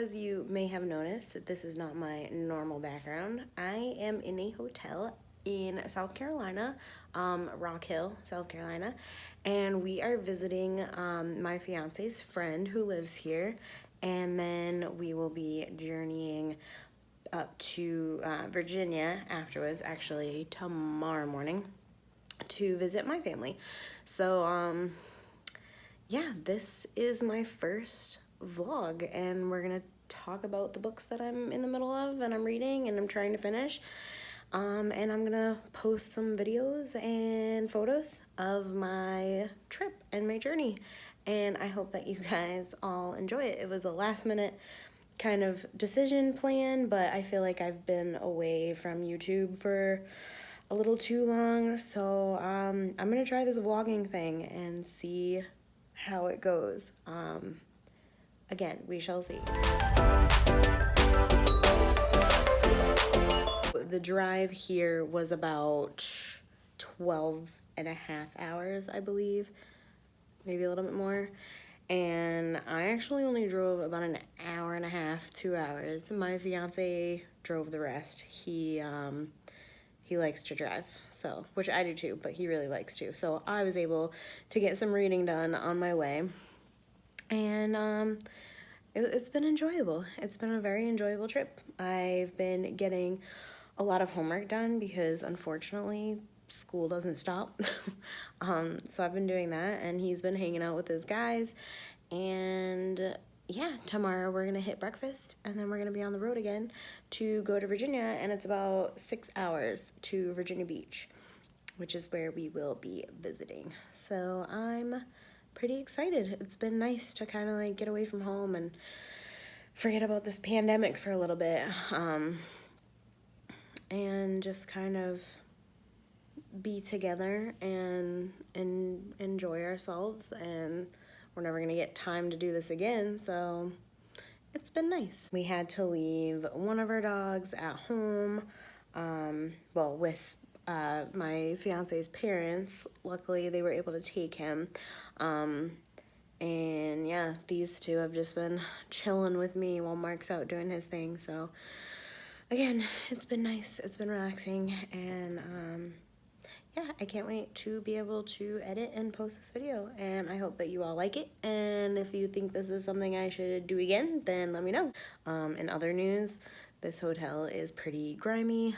as you may have noticed, this is not my normal background. I am in a hotel in South Carolina, Rock Hill, South Carolina, and we are visiting my fiance's friend who lives here, and then we will be journeying up to Virginia afterwards, actually tomorrow morning, to visit my family. So yeah, this is my first vlog, and we're gonna talk about the books that I'm in the middle of and I'm reading and I'm trying to finish. And I'm gonna post some videos and photos of my trip and my journey, and I hope that you guys all enjoy it. It was a last minute kind of decision plan, but I feel like I've been away from YouTube for a little too long, so I'm gonna try this vlogging thing and see how it goes. Again, we shall see. The drive here was about 12 and a half hours, I believe, maybe a little bit more. And I actually only drove about an hour and a half, 2 hours. My fiance drove the rest. He likes to drive, so, which I do too, but he really likes to. So I was able to get some reading done on my way, and it's been enjoyable. It's been a very enjoyable trip. I've been getting a lot of homework done because unfortunately school doesn't stop. So I've been doing that, and he's been hanging out with his guys, and yeah, tomorrow we're gonna hit breakfast, and then we're gonna be on the road again to go to Virginia, and it's about 6 hours to Virginia Beach, which is where we will be visiting. So I'm pretty excited. It's been nice to kind of like get away from home and forget about this pandemic for a little bit, and just kind of be together and enjoy ourselves. And we're never gonna get time to do this again, so it's been nice. We had to leave one of our dogs at home, well, with my fiance's parents. Luckily, they were able to take him. And yeah, these two have just been chilling with me while Mark's out doing his thing. So again, it's been nice. It's been relaxing, and yeah, I can't wait to be able to edit and post this video, and I hope that you all like it. And if you think this is something I should do again, then let me know. In other news, this hotel is pretty grimy.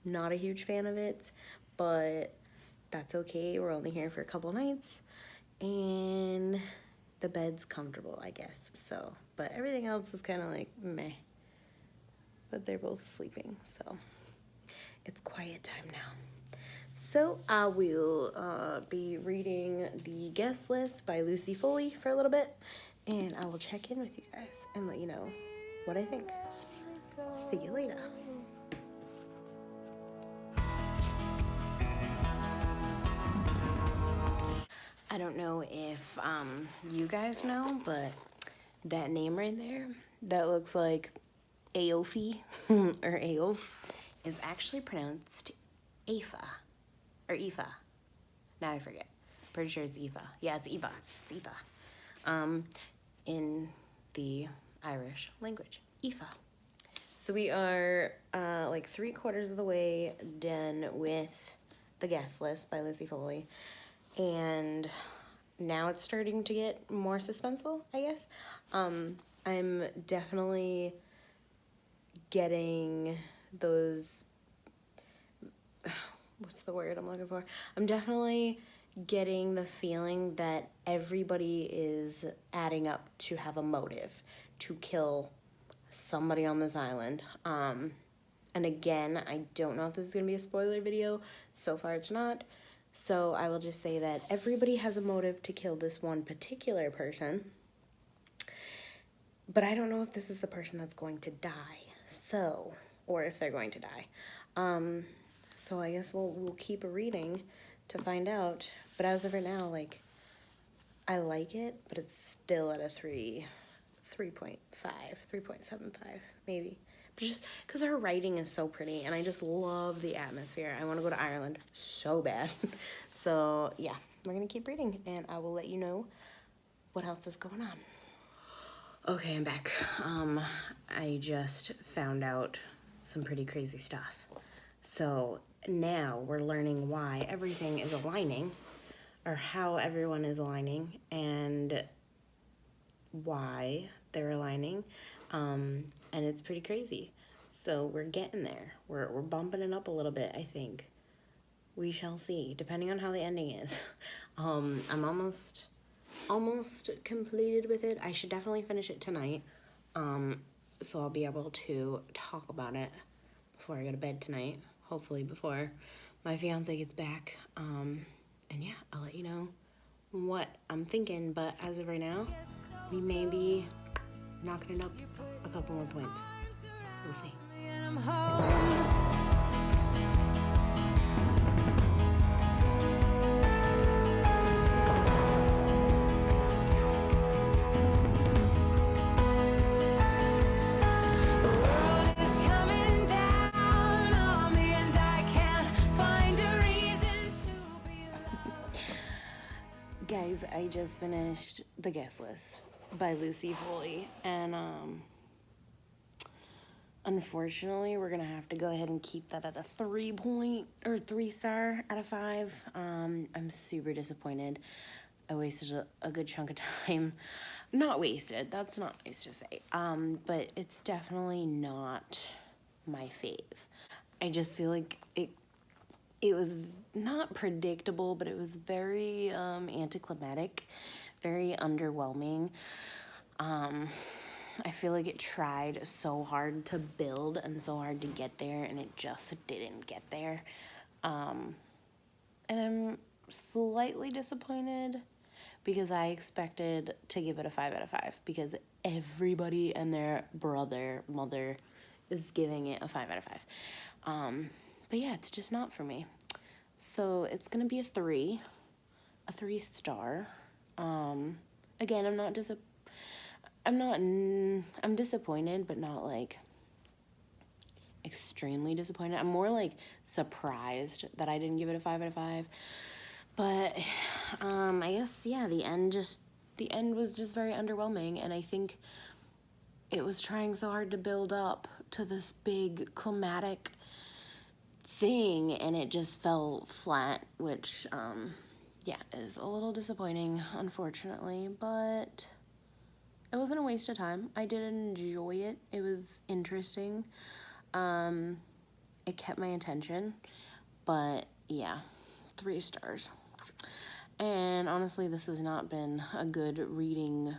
Not a huge fan of it, but that's okay. We're only here for a couple nights, and the bed's comfortable, I guess. So, but everything else is kind of like meh. But they're both sleeping, so it's quiet time now. So I will be reading The Guest List by Lucy Foley for a little bit, and I will check in with you guys and let you know what I think. See you later. I don't know if you guys know, but that name right there, that looks like Aofi or Aof, is actually pronounced Aoife. Or Aoife. Now I forget. Pretty sure it's Aoife. Yeah, it's Aoife. It's Aoife. In the Irish language. Aoife. So we are like 3/4 of the way done with The Guest List by Lucy Foley. And now it's starting to get more suspenseful, I guess. I'm definitely getting those, what's the word I'm looking for? I'm definitely getting the feeling that everybody is adding up to have a motive to kill somebody on this island. And again, I don't know if this is going to be a spoiler video. So far it's not. So I will just say that everybody has a motive to kill this one particular person. But I don't know if this is the person that's going to die. So, or if they're going to die. So I guess we'll keep reading to find out. But as of right now, like, I like it, but it's still at a 3.5, 3.75, maybe. But just because her writing is so pretty, and I just love the atmosphere. I want to go to Ireland so bad. So yeah, we're gonna keep reading, and I will let you know what else is going on. Okay, I'm back. I just found out some pretty crazy stuff. So now we're learning why everything is aligning, or how everyone is aligning, and why they're aligning. And it's pretty crazy. So we're getting there. We're bumping it up a little bit, I think. We shall see, depending on how the ending is. I'm almost completed with it. I should definitely finish it tonight. So I'll be able to talk about it before I go to bed tonight. Hopefully before my fiance gets back. And yeah, I'll let you know what I'm thinking. But as of right now, we may be knocking it up a couple more points. We'll see. Guys, I just finished The Guest List by Foley, and unfortunately we're gonna have to go ahead and keep that at a 3 star out of 5. I'm super disappointed. I wasted a good chunk of time. Not wasted, that's not nice to say, but it's definitely not my fave. I just feel like it was not predictable, but it was very anticlimactic, very underwhelming. I feel like it tried so hard to build and so hard to get there, and it just didn't get there. And I'm slightly disappointed because I expected to give it a 5 out of 5 because everybody and their mother is giving it a 5 out of 5. But yeah, it's just not for me. So it's gonna be a 3 star. Again, I'm disappointed, but not like extremely disappointed. I'm more like surprised that I didn't give it a 5 out of 5. But I guess, yeah, the end was just very underwhelming, and I think it was trying so hard to build up to this big climatic thing, and it just fell flat, which yeah, is a little disappointing, unfortunately, but it wasn't a waste of time. I did enjoy it. It was interesting. It kept my attention, but yeah, 3 stars. And honestly, this has not been a good reading.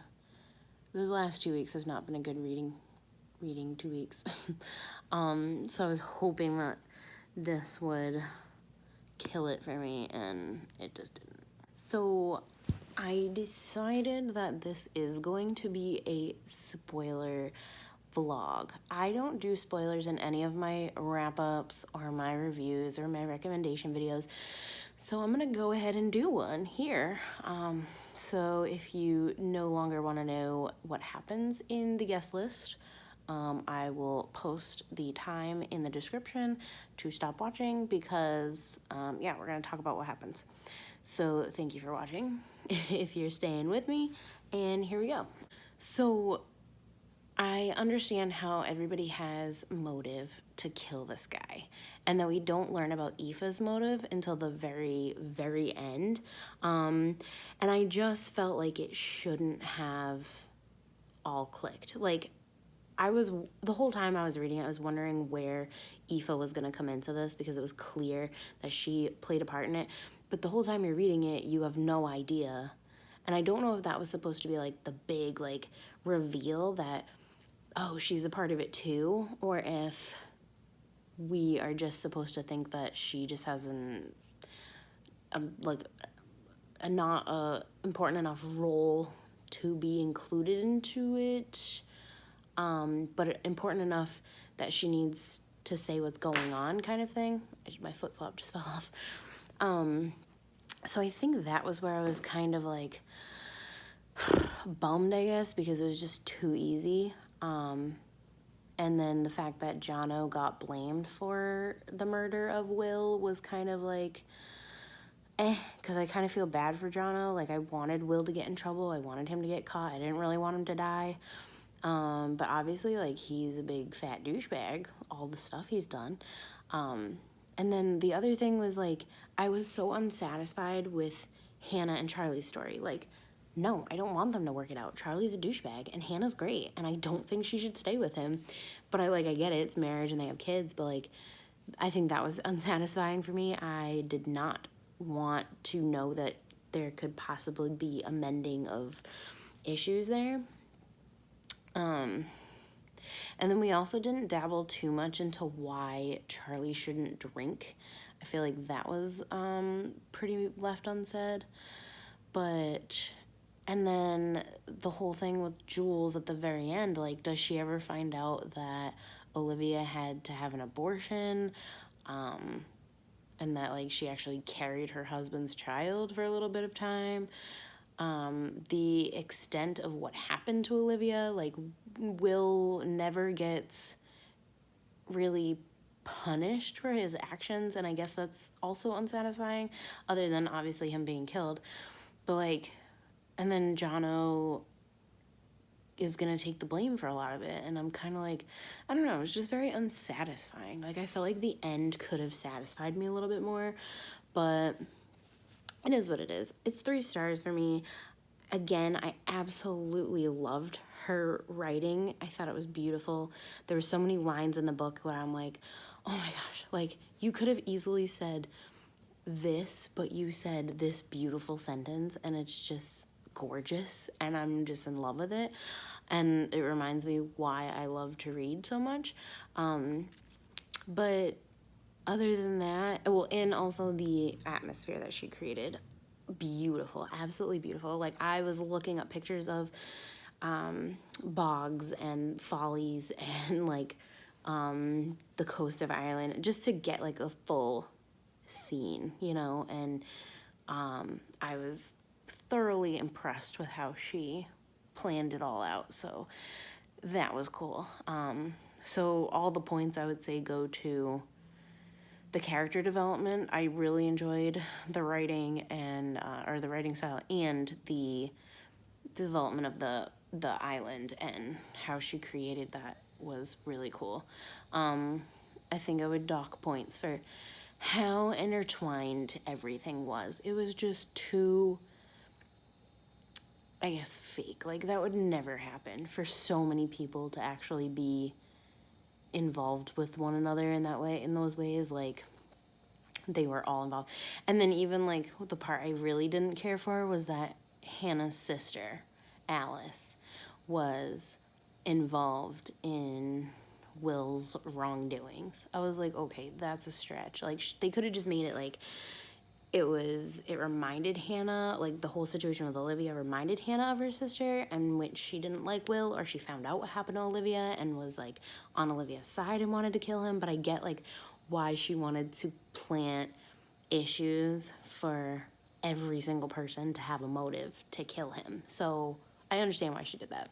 The last 2 weeks has not been a good reading 2 weeks. So I was hoping that this would kill it for me, and it just didn't. So I decided that this is going to be a spoiler vlog. I don't do spoilers in any of my wrap-ups or my reviews or my recommendation videos, so I'm gonna go ahead and do one here. So if you no longer want to know what happens in The Guest List, I will post the time in the description to stop watching because, yeah, we're going to talk about what happens. So thank you for watching, if you're staying with me, and here we go. So I understand how everybody has motive to kill this guy, and that we don't learn about Aoife's motive until the very, very end. And I just felt like it shouldn't have all clicked. Like, the whole time I was reading it, I was wondering where Aoife was going to come into this, because it was clear that she played a part in it. But the whole time you're reading it, you have no idea. And I don't know if that was supposed to be like the big like reveal that, oh, she's a part of it too, or if we are just supposed to think that she just has not a important enough role to be included into it, but important enough that she needs to say what's going on, kind of thing. My flip-flop just fell off. So I think that was where I was kind of like bummed, I guess, because it was just too easy. And then the fact that Jono got blamed for the murder of Will was kind of like, because I kind of feel bad for Jono. Like, I wanted Will to get in trouble. I wanted him to get caught. I didn't really want him to die. But obviously, like, he's a big fat douchebag, all the stuff he's done. And then the other thing was, like, I was so unsatisfied with Hannah and Charlie's story. Like, no, I don't want them to work it out. Charlie's a douchebag, and Hannah's great, and I don't think she should stay with him. But I get it, it's marriage and they have kids, but, like, I think that was unsatisfying for me. I did not want to know that there could possibly be a mending of issues there. And then we also didn't dabble too much into why Charlie shouldn't drink. I feel like that was pretty left unsaid. And then the whole thing with Jules at the very end, like, does she ever find out that Olivia had to have an abortion? And that, like, she actually carried her husband's child for a little bit of time. The extent of what happened to Olivia, like, Will never gets really punished for his actions, and I guess that's also unsatisfying, other than obviously him being killed. But, like, and then Jono is gonna take the blame for a lot of it, and I'm kind of like, I don't know, it's just very unsatisfying. Like, I felt like the end could have satisfied me a little bit more, but it is what it is. It's 3 stars for me. Again, I absolutely loved her writing. I thought it was beautiful. There were so many lines in the book where I'm like, oh my gosh, like, you could have easily said this, but you said this beautiful sentence, and it's just gorgeous, and I'm just in love with it. And it reminds me why I love to read so much. But other than that, well, and also the atmosphere that she created, beautiful, absolutely beautiful. Like, I was looking up pictures of bogs and follies and, like, the coast of Ireland, just to get, like, a full scene, you know. And I was thoroughly impressed with how she planned it all out, so that was cool. So all the points I would say go to the character development. I really enjoyed the writing and or the writing style and the development of the island and how she created that was really cool. I think I would dock points for how intertwined everything was. It was just too, I guess, fake. Like, that would never happen for so many people to actually be involved with one another in that way, in those ways. Like, they were all involved. And then even, like, the part I really didn't care for was that Hannah's sister, Alice, was involved in Will's wrongdoings. I was like, okay, that's a stretch. Like, they could have just made it like it reminded Hannah, like, the whole situation with Olivia reminded Hannah of her sister, and when she didn't like Will, or she found out what happened to Olivia and was, like, on Olivia's side and wanted to kill him. But I get, like, why she wanted to plant issues for every single person to have a motive to kill him. So I understand why she did that.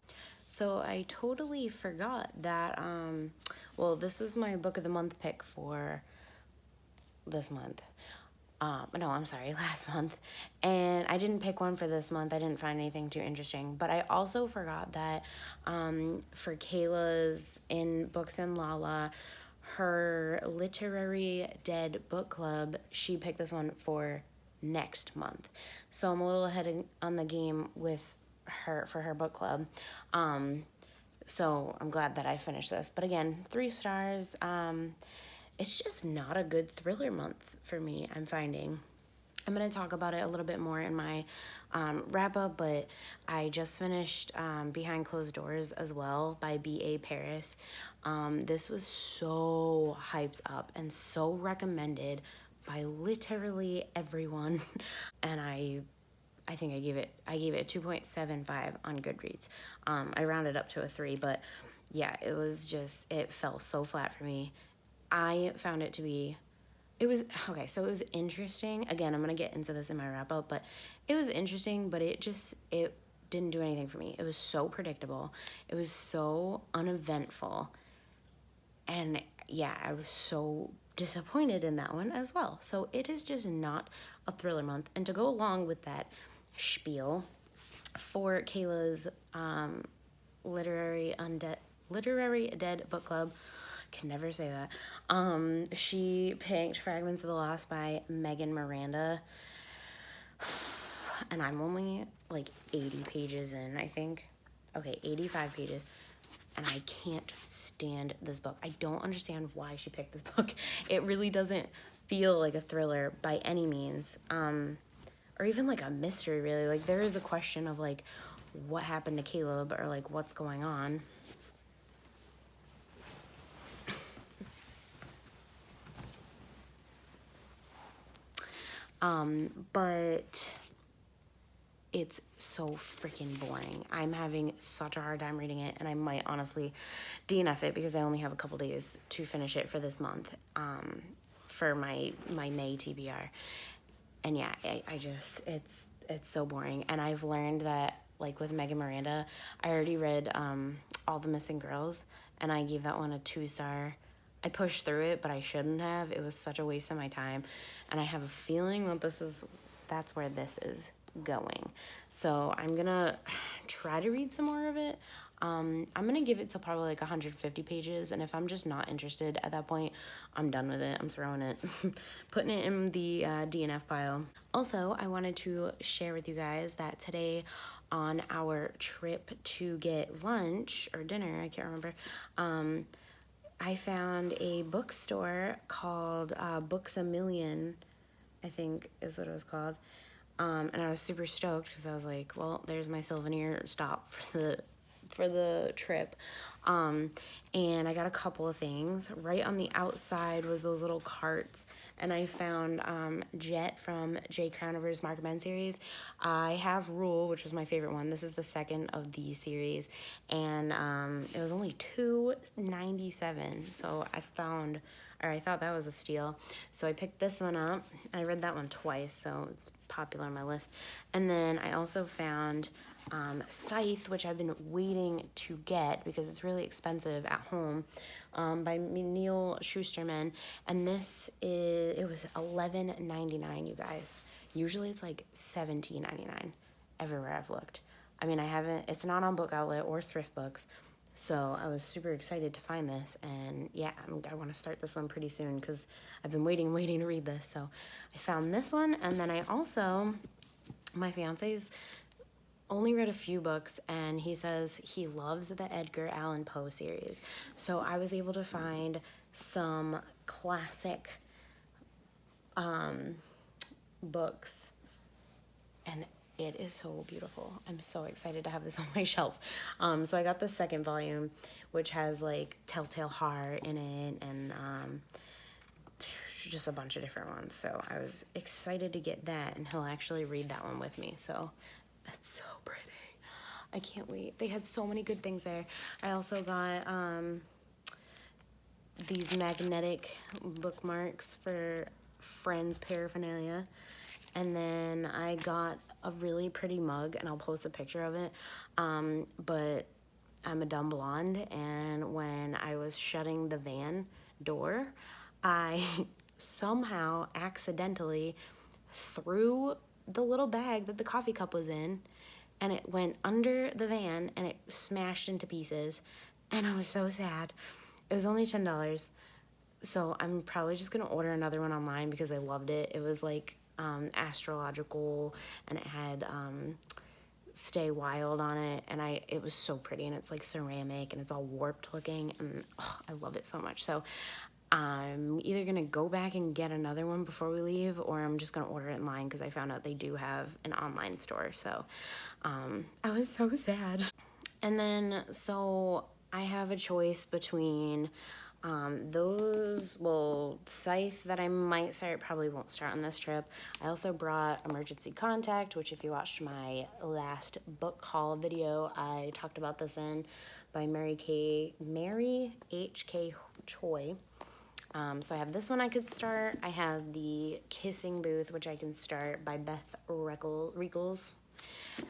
So I totally forgot that, well, this is my book of the month pick for this month. No, I'm sorry, last month. And I didn't pick one for this month. I didn't find anything too interesting. But I also forgot that for Kayla's in Books and Lala, her literary dead book club, she picked this one for next month. So I'm a little ahead on the game with her for her book club. So I'm glad that I finished this. But again, 3 stars. It's just not a good thriller month for me, I'm finding. I'm going to talk about it a little bit more in my wrap-up, but I just finished Behind Closed Doors as well by B.A. Paris. This was so hyped up and so recommended by literally everyone, and I think I gave it a 2.75 on Goodreads. I rounded up to a 3, but yeah, it fell so flat for me. I found it to be, it was interesting. Again, I'm going to get into this in my wrap up, but it was interesting, but it didn't do anything for me. It was so predictable. It was so uneventful. And yeah, I was so disappointed in that one as well. So it is just not a thriller month. And to go along with that spiel, for Kayla's Literary Dead Book Club. Can never say that. She picked Fragments of the Lost by Miranda. And I'm only like 80 pages in, I think. Okay, 85 pages. And I can't stand this book. I don't understand why she picked this book. It really doesn't feel like a thriller by any means. Or even like a mystery, really. Like, there is a question of like what happened to Caleb, or like what's going on. But it's so freaking boring. I'm having such a hard time reading it, and I might honestly DNF it because I only have a couple days to finish it for this month, for my May TBR. And yeah, I just, it's so boring. And I've learned that, like with Miranda, I already read All the Missing Girls, and I gave that one a 2-star. I pushed through it, but I shouldn't have. It was such a waste of my time. And I have a feeling that that's where this is going. So I'm gonna try to read some more of it. I'm gonna give it to probably like 150 pages, and if I'm just not interested at that point, I'm done with it. I'm throwing it, putting it in the DNF pile. Also, I wanted to share with you guys that today, on our trip to get lunch or dinner, I can't remember, I found a bookstore called Books A Million, I think is what it was called. And I was super stoked because I was like, well, there's my souvenir stop for the trip. And I got a couple of things. Right on the outside was those little carts, and I found Jet from J. Crownover's Mark Men series. I have Rule, which was my favorite one. This is the second of the series, and it was only $2.97. So I thought that was a steal. So I picked this one up. I read that one twice, so it's popular on my list. And then I also found Scythe, which I've been waiting to get because it's really expensive at home, by Neil Shusterman. And it was $11.99, you guys. Usually it's like $17.99 everywhere I've looked. I mean, it's not on Book Outlet or Thrift Books. So I was super excited to find this, and yeah, I want to start this one pretty soon because I've been waiting to read this. So I found this one, and then my fiance's only read a few books, and he says he loves the Edgar Allan Poe series. So I was able to find some classic books, and it is so beautiful. I'm so excited to have this on my shelf. So I got the second volume, which has like Telltale Heart in it, and just a bunch of different ones. So I was excited to get that, and he'll actually read that one with me. So it's so pretty. I can't wait. They had so many good things there. I also got these magnetic bookmarks for Friends paraphernalia. And then I got a really pretty mug, and I'll post a picture of it. But I'm a dumb blonde, and when I was shutting the van door, I somehow accidentally threw the little bag that the coffee cup was in, and it went under the van, and it smashed into pieces, and I was so sad. It was only $10, so I'm probably just gonna order another one online because I loved it. It was like astrological, and it had Stay Wild on it, and it was so pretty, and it's like ceramic, and it's all warped looking, and I love it so much. So I'm either gonna go back and get another one before we leave, or I'm just gonna order it online because I found out they do have an online store. So I was so sad. And then so I have a choice between Scythe that I might start, probably won't start on this trip. I also brought Emergency Contact, which if you watched my last book haul video, I talked about this by Mary H.K. Choi. So I have this one I could start. I have the Kissing Booth, which I can start, by Beth Rickles.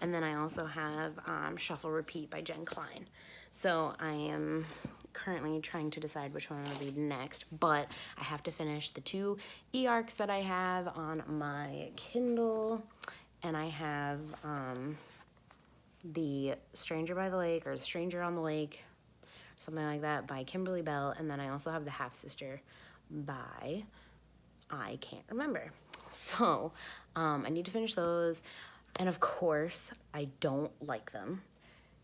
And then I also have Shuffle Repeat by Jen Klein. So I am currently trying to decide which one I'm going to read next, but I have to finish the 2 e-arcs that I have on my Kindle, and I have The Stranger by the Lake or The Stranger on the Lake, something like that, by Kimberly, Belle. And then I also have The Half-Sister by, I can't remember. So I need to finish those. And of course, I don't like them.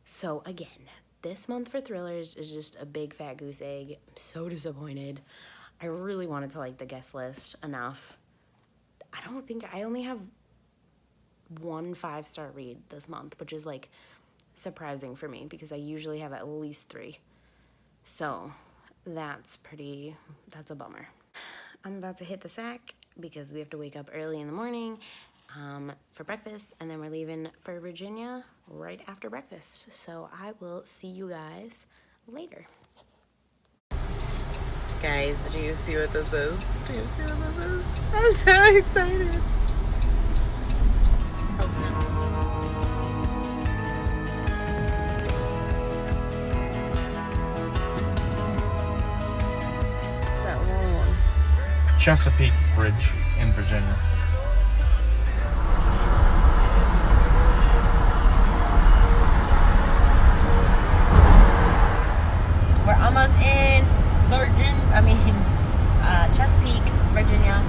So again, this month for thrillers is just a big fat goose egg. I'm so disappointed. I really wanted to like the guest list enough. I only have 1 5-star read this month, which is like surprising for me because I usually have at least 3. So that's a bummer. I'm about to hit the sack because we have to wake up early in the morning for breakfast, and then we're leaving for Virginia right after breakfast. So I will see you guys later. Guys, do you see what this is? Do you see what this is? I'm so excited. Chesapeake Bridge in Virginia. We're almost in Chesapeake, Virginia.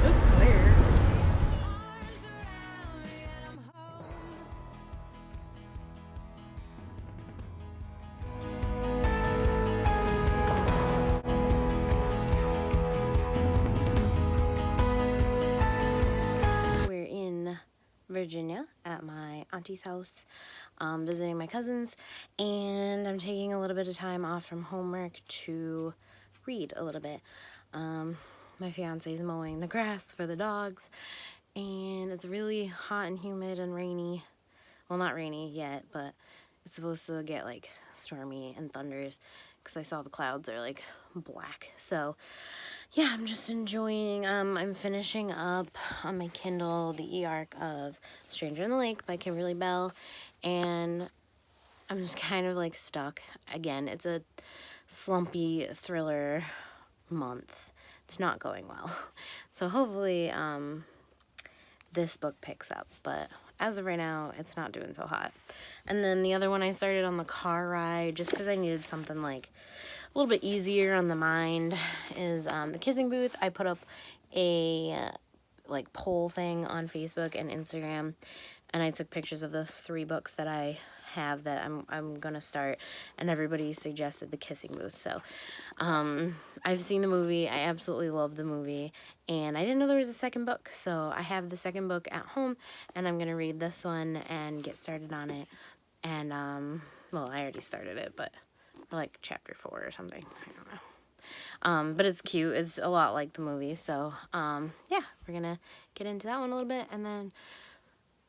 That's weird. We're in Virginia at my auntie's house, visiting my cousins, and I'm taking a little bit of time off from homework to read a little bit. My fiance is mowing the grass for the dogs, and it's really hot and humid and rainy. Well, not rainy yet, but it's supposed to get like stormy and thunders because I saw the clouds are like black. So yeah, I'm just enjoying, I'm finishing up on my Kindle the e-arc of Stranger in the Lake by Kimberly, Belle, and I'm just kind of like stuck. Again, it's a slumpy thriller month. It's not going well. So hopefully this book picks up, but as of right now, it's not doing so hot. And then the other one I started on the car ride just because I needed something like a little bit easier on the mind is The Kissing Booth. I put up a like poll thing on Facebook and Instagram, and I took pictures of those 3 books that I have that I'm gonna start, and everybody suggested The Kissing Booth. So I've seen the movie. I absolutely love the movie, and I didn't know there was a second book, so I have the second book at home, and I'm gonna read this one and get started on it. And well, I already started it, but like chapter 4 or something, I don't know. But it's cute. It's a lot like the movie. So yeah, we're gonna get into that one a little bit, and then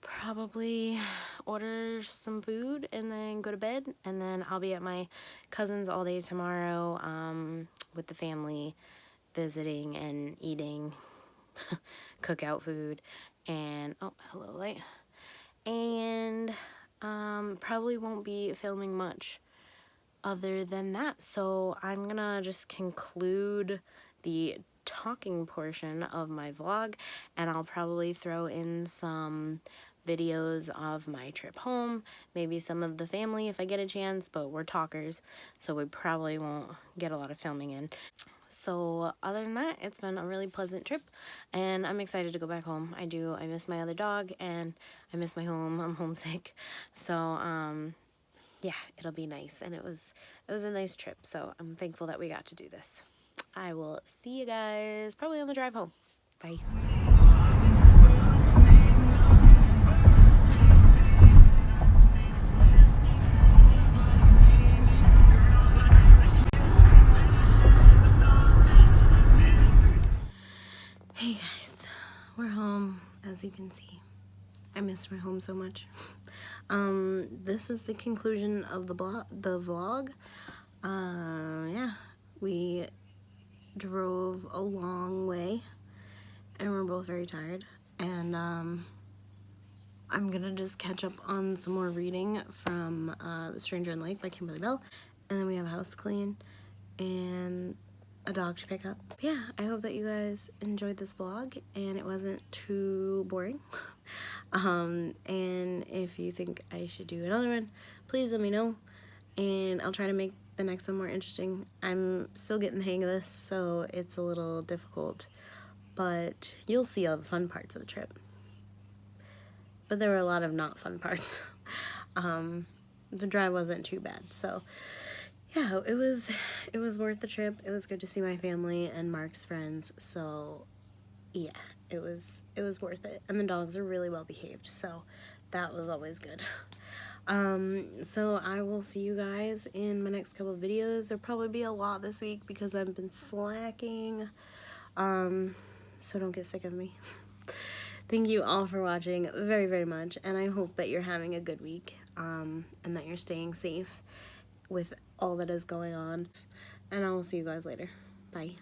probably order some food and then go to bed. And then I'll be at my cousin's all day tomorrow with the family, visiting and eating cookout food. And oh, hello light. And probably won't be filming much other than that. So I'm gonna just conclude the talking portion of my vlog, and I'll probably throw in some videos of my trip home, maybe some of the family if I get a chance, but we're talkers, so we probably won't get a lot of filming in. So other than that, it's been a really pleasant trip, and I'm excited to go back home. I miss my other dog, and I miss my home. I'm homesick. So yeah, it'll be nice, and it was a nice trip, so I'm thankful that we got to do this. I will see you guys probably on the drive home. Bye. Hey guys, we're home, as you can see. I miss my home so much. This is the conclusion of the vlog. Yeah, we drove a long way, and we're both very tired, and I'm gonna just catch up on some more reading from The Stranger in the Lake by Kimberly, Belle, and then we have a house to clean and a dog to pick up. Yeah, I hope that you guys enjoyed this vlog and it wasn't too boring. And if you think I should do another one, please let me know, and I'll try to make the next one more interesting. I'm still getting the hang of this, so it's a little difficult, but you'll see all the fun parts of the trip. But there were a lot of not fun parts. The drive wasn't too bad, so yeah, it was worth the trip. It was good to see my family and Mark's friends, so yeah, it was worth it. And the dogs are really well behaved, so that was always good. So I will see you guys in my next couple of videos. There'll probably be a lot this week because I've been slacking. So don't get sick of me. Thank you all for watching very, very much, and I hope that you're having a good week, and that you're staying safe with all that is going on, and I will see you guys later. Bye.